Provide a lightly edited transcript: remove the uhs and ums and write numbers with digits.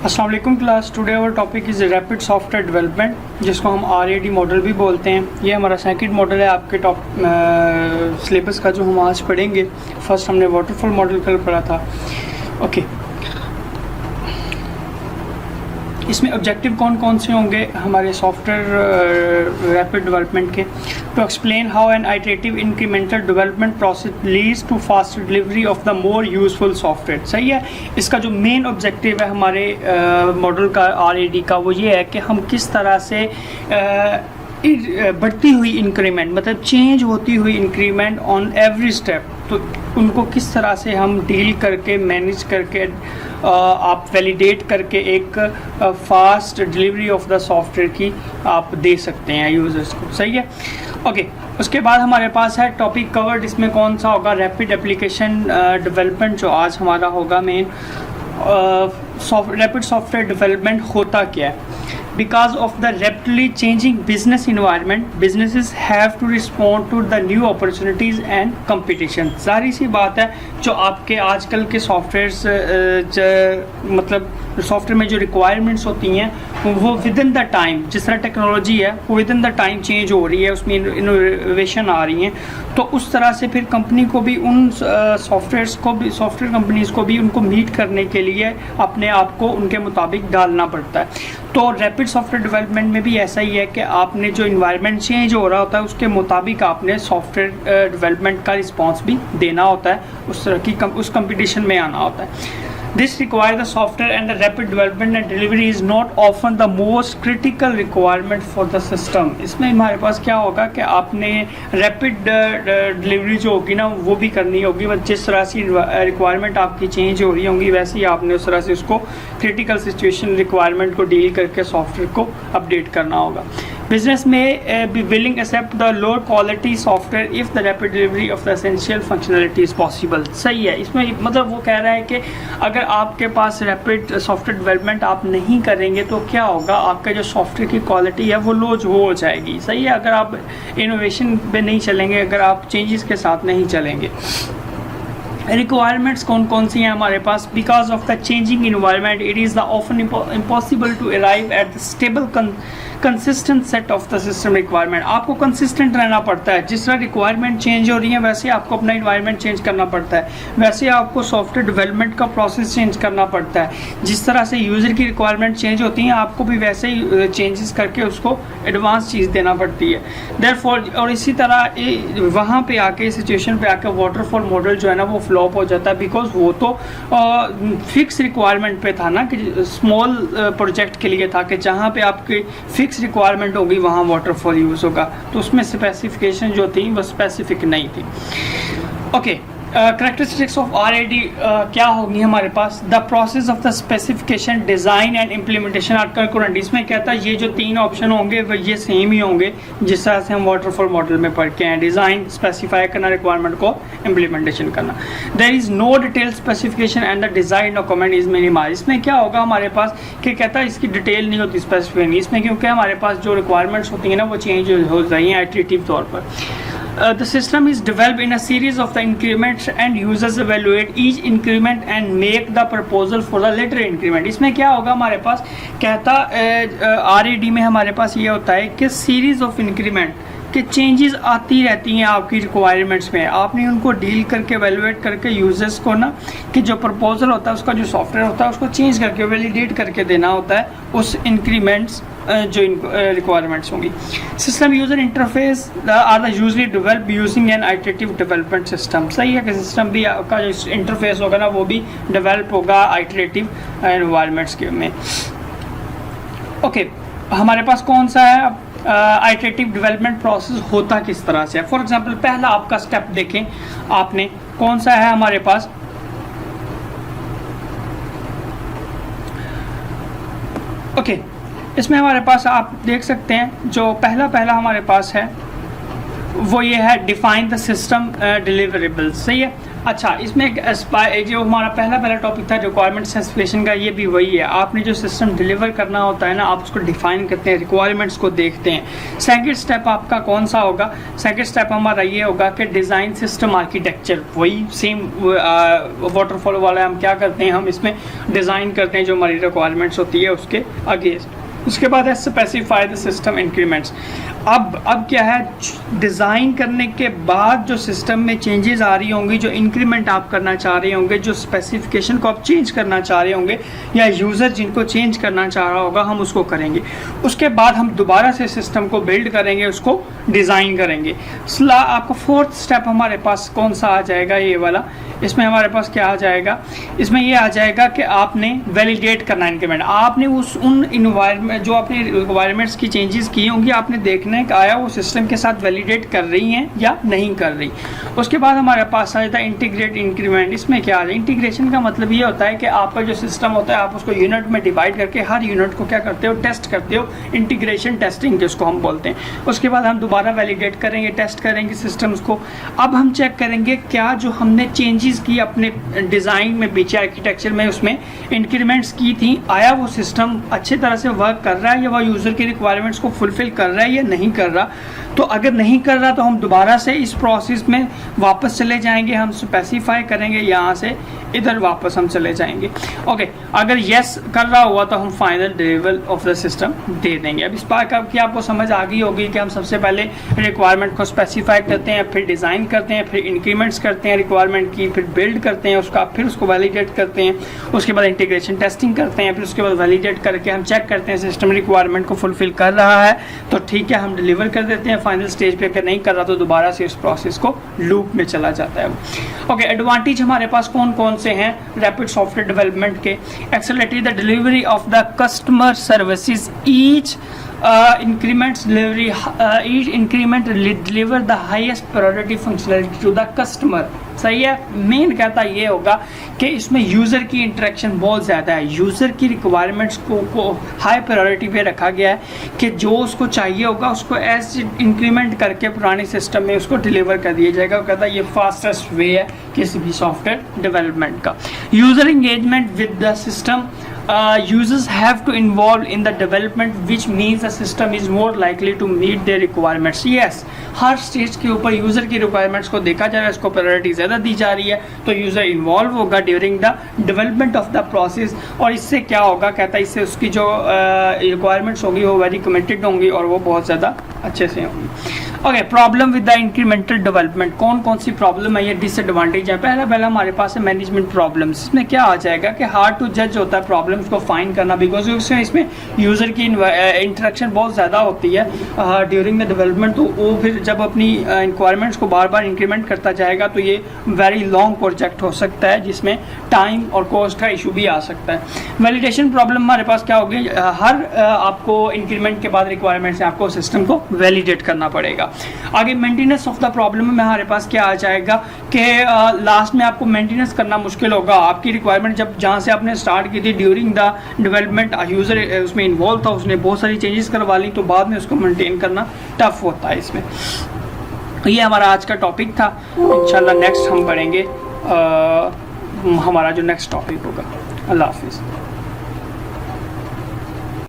अस्सलाम वालेकुम class. Today our topic is rapid software development, जिसको हम RAD मॉडल भी बोलते हैं। ये हमारा सेकंड मॉडल है आपके सिलेबस का, जो हम आज पढ़ेंगे। फर्स्ट हमने वाटरफॉल मॉडल कल पढ़ा था। ओके, इसमें ऑब्जेक्टिव कौन कौन से होंगे हमारे सॉफ्टवेयर रैपिड डेवलपमेंट के? To explain how an iterative incremental development process leads to fast delivery of the more useful software. सही है। इसका जो मेन ऑब्जेक्टिव है हमारे मॉडल का RAD का, वो ये है कि हम किस तरह से बढ़ती हुई इंक्रीमेंट, मतलब चेंज होती हुई इंक्रीमेंट ऑन एवरी स्टेप, तो उनको किस तरह से हम डील करके, मैनेज करके, आप वैलिडेट करके एक fast delivery of the software की आप दे सकते हैं यूज़र्स को। सही है। ओके, उसके बाद हमारे पास है टॉपिक कवर्ड। इसमें कौन सा होगा? रैपिड एप्लीकेशन डेवलपमेंट, जो आज हमारा होगा मेन। रैपिड सॉफ्टवेयर डेवलपमेंट होता क्या है? Because of the rapidly changing business environment, businesses have to respond to the new opportunities and competition। सारी सी बात है, जो आपके आजकल के मतलब सॉफ्टवेयर में जो रिक्वायरमेंट्स होती हैं वो विद इन द टाइम, जिस तरह टेक्नोलॉजी है वो with in the time change हो रही है, उसमें इनोवेशन आ रही हैं, तो उस तरह से फिर कंपनी को भी उन सॉफ्टवेयर कंपनीज़ को भी उनको मीट करने के लिए अपने आप को उनके मुताबिक डालना पड़ता है। तो रैपिड सॉफ्टवेयर डेवलपमेंट में भी ऐसा ही है कि आपने जो इन्वायरमेंट चेंज हो रहा होता है उसके मुताबिक आपने सॉफ्टवेयर डेवलपमेंट का रिस्पांस भी देना होता है, उस तरह की उस कंपटीशन में आना होता है। This requires the software and the rapid development and delivery is not often the most critical requirement for the system। इसमें हमारे पास क्या होगा कि आपने रैपिड डिलीवरी जो होगी ना वो भी करनी होगी, बस जिस तरह से रिक्वायरमेंट आपकी चेंज हो रही होंगी वैसे ही आपने उस तरह से उसको क्रिटिकल सिचुएशन रिक्वायरमेंट को डील करके सॉफ्टवेयर को अपडेट करना होगा। बिजनेस में be willing accept the lower quality software if the rapid delivery of the essential functionality is possible. सही है। इसमें मतलब वो कह रहा है कि अगर आपके पास रैपिड सॉफ्टवेयर डेवलपमेंट आप नहीं करेंगे तो क्या होगा, आपका जो सॉफ्टवेयर की क्वालिटी है वो लो हो जाएगी। सही है। अगर आप इनोवेशन पे नहीं चलेंगे, अगर आप चेंजेस के साथ नहीं चलेंगे। रिक्वायरमेंट्स कौन कौन सी हैं हमारे पास? Because of the changing environment it is the often impossible to arrive at the stable consistent set of the system requirement. आपको कंसिस्टेंट रहना पड़ता है, जिस तरह रिक्वायरमेंट चेंज हो रही है वैसे आपको अपना इन्वायरमेंट चेंज करना पड़ता है, वैसे आपको सॉफ्टवेयर डेवलपमेंट का प्रोसेस चेंज करना पड़ता है। जिस तरह से यूज़र की रिक्वायरमेंट चेंज होती हैं आपको भी वैसे ही चेंजेस करके उसको एडवांस चीज़ देना पड़ती है। देयरफॉर, और इसी तरह वहाँ पे आके, सिचुएशन पे आके वाटरफॉल मॉडल जो है ना वो फ्लॉप हो जाता है, बिकॉज वो तो फिक्स रिक्वायरमेंट पे था ना, कि स्मॉल प्रोजेक्ट के लिए था कि जहाँ पे आपकी फिक्स रिक्वायरमेंट होगी वहाँ वाटरफॉल यूज़ होगा, तो उसमें स्पेसिफिकेशन जो थी वो स्पेसिफिक नहीं थी। ओके, कैरेक्टरिस्टिक्स ऑफ RAD क्या होगी हमारे पास? The process of the specification, design and implementation are concurrent. इसमें कहता है ये जो तीन ऑप्शन होंगे वो ये सेम ही होंगे जिस तरह से हम वाटरफॉल मॉडल में पढ़ के हैं। डिज़ाइन, स्पेसिफाई करना रिक्वायरमेंट को, इम्प्लीमेंटेशन करना। There is no detail specification and the design document is minimize. इसमें क्या होगा हमारे पास कि कहता है इसकी डिटेल नहीं होती, स्पेसिफिक नहीं इसमें, क्योंकि हमारे पास जो रिक्वायरमेंट्स होती हैं ना वो चेंज हो रही हैं आइटरेटिव तौर पर। The system is developed in a series of the increments and users evaluate each increment and make the proposal for the later increment। इसमें क्या होगा हमारे पास? कहता RAD में हमारे पास ये होता है कि सीरीज ऑफ इंक्रीमेंट कि चेंजेस आती रहती हैं आपकी रिक्वायरमेंट्स में, आपने उनको डील करके वैल्यूएट करके यूजर्स को ना, कि जो प्रपोजल होता है उसका जो सॉफ्टवेयर होता है उसको चेंज करके वैलिडेट करके देना होता है उस इंक्रीमेंट्स जो रिक्वायरमेंट्स होंगी। System user interface are the usually develop using an iterative development system. सही है कि सिस्टम भी का जो इंटरफेस होगा ना वो भी डेवलप होगा आइटरेटिव एनवायरनमेंट्स के में। ओके, हमारे पास कौन सा है आइटरेटिव डेवलपमेंट प्रोसेस होता किस तरह से है? फॉर एग्जांपल पहला आपका स्टेप देखें आपने, कौन सा है हमारे पास? ओके, इसमें हमारे पास आप देख सकते हैं जो पहला हमारे पास है वो ये है डिफाइन द सिस्टम डिलीवरेबल्स। सही है। अच्छा, इसमें एक जो हमारा पहला टॉपिक था रिक्वायरमेंट स्पेसिफिकेशन का, ये भी वही है। आपने जो सिस्टम डिलीवर करना होता है ना, आप उसको डिफाइन करते हैं, रिक्वायरमेंट्स को देखते हैं। सेकंड स्टेप आपका कौन सा होगा? सेकंड स्टेप हमारा ये होगा कि डिज़ाइन सिस्टम आर्किटेक्चर, वही सेम वाटरफॉल वाला हम क्या करते हैं, हम इसमें डिज़ाइन करते हैं जो हमारी रिक्वायरमेंट्स होती है उसके आगे। उसके बाद है स्पेसिफाई द सिस्टम इंक्रीमेंट्स। अब क्या है, डिज़ाइन करने के बाद जो सिस्टम में चेंजेस आ रही होंगी, जो इंक्रीमेंट आप करना चाह रहे होंगे, जो स्पेसिफिकेशन को आप चेंज करना चाह रहे होंगे, या यूज़र जिनको चेंज करना चाह रहा होगा, हम उसको करेंगे। उसके बाद हम दोबारा से सिस्टम को बिल्ड करेंगे, उसको डिज़ाइन करेंगे। आपको फोर्थ स्टेप हमारे पास कौन सा आ जाएगा? ये वाला। इसमें हमारे पास क्या आ जाएगा? इसमें ये आ जाएगा कि आपने वैलिडेट करना इंक्रीमेंट। आपने उन इन्वायरमेंट, जो आपने रिक्वायरमेंट्स की चेंजेस की होंगी, आपने देखना है कि आया वो सिस्टम के साथ वैलिडेट कर रही हैं या नहीं कर रही। उसके बाद हमारे पास आ जाता है इंटीग्रेट इंक्रीमेंट। इसमें क्या है, इंटीग्रेशन का मतलब ये होता है कि आपका जो सिस्टम होता है, आप उसको यूनिट में डिवाइड करके हर यूनिट को क्या करते हो, टेस्ट करते हो। इंटीग्रेशन टेस्टिंग जिसको हम बोलते हैं। उसके बाद हम दोबारा वैलिडेट करेंगे, टेस्ट करेंगे सिस्टम्स को। अब हम चेक करेंगे क्या जो हमने चेंजेस की अपने डिज़ाइन में, पीछे आर्किटेक्चर में, उसमें इंक्रीमेंट्स की थी, आया वो सिस्टम अच्छी तरह से वर्क कर रहा है, या वह यूज़र की रिक्वायरमेंट्स को फुलफिल कर रहा है या नहीं कर रहा। तो अगर नहीं कर रहा तो हम दोबारा से इस प्रोसेस में वापस चले जाएंगे, हम स्पेसिफाई करेंगे, यहाँ से इधर वापस हम चले जाएंगे। ओके, अगर यस कर रहा हुआ तो हम final deliver of the system दे देंगे। अब इस बात की आपको समझ आ गई होगी कि हम सबसे पहले रिक्वायरमेंट को स्पेसिफाई करते हैं, फिर डिज़ाइन करते हैं, फिर इंक्रीमेंट्स करते हैं रिक्वायरमेंट की, फिर बिल्ड करते हैं उसका, फिर उसको वैलिडेट करते हैं, उसके बाद इंटीग्रेशन टेस्टिंग करते हैं, फिर उसके बाद वैलिडेट करके हम चेक करते हैं सिस्टम रिक्वायरमेंट को फुलफिल कर रहा है तो ठीक है, हम डिलीवर कर देते हैं फाइनल स्टेज पे। अगर नहीं कर रहा तो दोबारा से इस प्रोसेस को लूप में चला जाता है। ओके, एडवांटेज हमारे पास कौन कौन से हैं रैपिड सॉफ्टवेयर डेवलपमेंट के? Accelerate the delivery of the customer services, each increment deliver the highest priority functionality to the customer। सही है। मेन कहता ये होगा कि इसमें यूज़र की इंटरेक्शन बहुत ज़्यादा है, यूज़र की रिक्वायरमेंट्स को हाई प्रायोरिटी पे रखा गया है कि जो उसको चाहिए होगा उसको एज इंक्रीमेंट करके पुराने सिस्टम में उसको डिलीवर कर दिया जाएगा। वो कहता है ये फास्टेस्ट वे है किसी भी सॉफ्टवेयर डेवलपमेंट का। User engagement with the system, users have to involve in the development, which means the system is more likely to meet their requirements। yes, her stage के ऊपर यूज़र की requirements को देखा जा रहा है, इसको प्रायोरिटी ज़्यादा दी जा रही है, तो यूज़र इन्वॉल्व होगा during the development of the process. और इससे क्या होगा, कहता है इससे उसकी जो रिक्वायरमेंट्स होंगी वो वेरी कमिटेड होंगी और वो बहुत ज़्यादा अच्छे से होंगी। Okay, problem with the incremental development, कौन कौन सी प्रॉब्लम है, ये डिसएडवांटेज है। पहला हमारे पास है मैनेजमेंट प्रॉब्लम्स। इसमें क्या आ जाएगा कि हार्ड टू जज होता है प्रॉब्लम्स को फाइन करना, बिकॉज इसमें यूज़र की इंटरेक्शन बहुत ज़्यादा होती है ड्यूरिंग द डेवलपमेंट। तो वो फिर जब अपनी रिक्वायरमेंट्स को बार बार इंक्रीमेंट करता जाएगा तो ये वेरी लॉन्ग प्रोजेक्ट हो सकता है जिसमें टाइम और कॉस्ट का इशू भी आ सकता है। वैलिडेशन प्रॉब्लम हमारे पास क्या होगी, हर आपको इंक्रीमेंट के बाद रिक्वायरमेंट से आपको सिस्टम को वैलिडेट करना पड़ेगा। आगे मेंटेनेंस ऑफ द प्रॉब्लम में हमारे पास क्या आ जाएगा कि लास्ट में आपको मेंटेनेंस करना मुश्किल होगा। आपकी रिक्वायरमेंट जब जहाँ से आपने स्टार्ट की थी ड्यूरिंग द डेवलपमेंट, यूज़र उसमें इन्वॉल्व था, उसने बहुत सारी चेंजेस करवा ली, तो बाद में उसको मेंटेन करना टफ होता है इसमें। ये हमारा आज का टॉपिक था। इंशाल्लाह नेक्स्ट हम पढ़ेंगे हमारा जो नेक्स्ट टॉपिक होगा। अल्लाह हाफिज़।